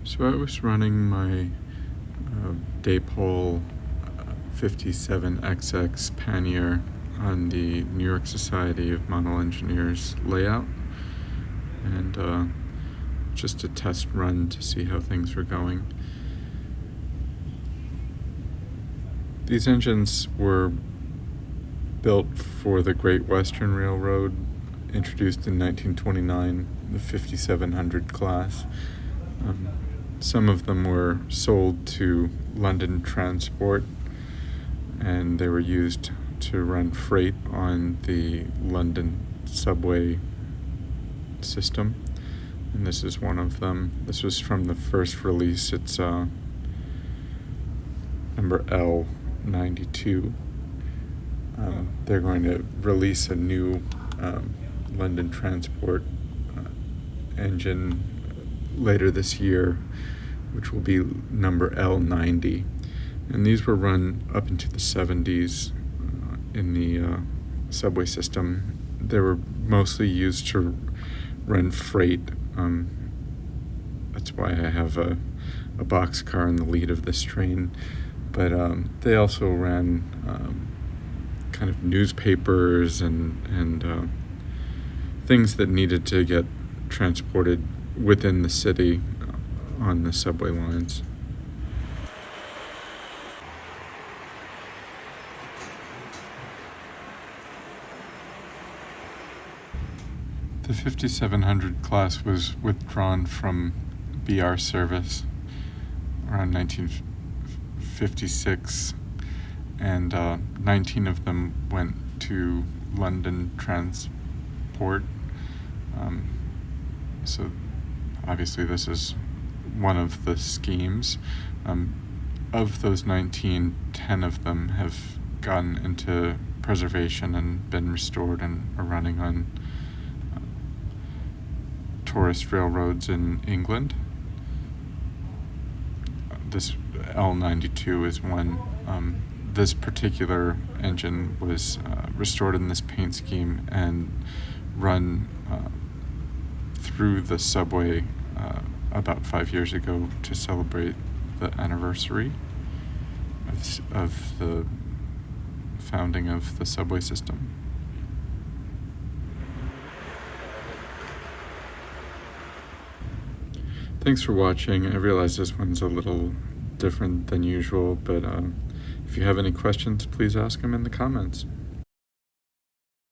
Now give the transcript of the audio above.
So I was running my Dapol 57XX Pannier on the New York Society of Model Engineers layout, and just a test run to see how things were going. These engines were built for the Great Western Railroad, introduced in 1929, the 5700 class. Some of them were sold to London Transport, and they were used to run freight on the London subway system, and this is one of them. This was from the first release. It's number L92. They're going to release a new London Transport engine later this year, which will be number L90. And these were run up into the 70s in the subway system. They were mostly used to run freight. That's why I have a boxcar in the lead of this train. But they also ran kind of newspapers and things that needed to get transported within the city on the subway lines. The 5700 class was withdrawn from BR service around 1956, and 19 of them went to London Transport. So obviously this is one of the schemes. Of those 19, 10 of them have gotten into preservation and been restored and are running on tourist railroads in England. This L92 is one. This particular engine was restored in this paint scheme and run through the subway about 5 years ago to celebrate the anniversary of the founding of the subway system. Thanks for watching. I realize this one's a little different than usual, but if you have any questions, please ask them in the comments.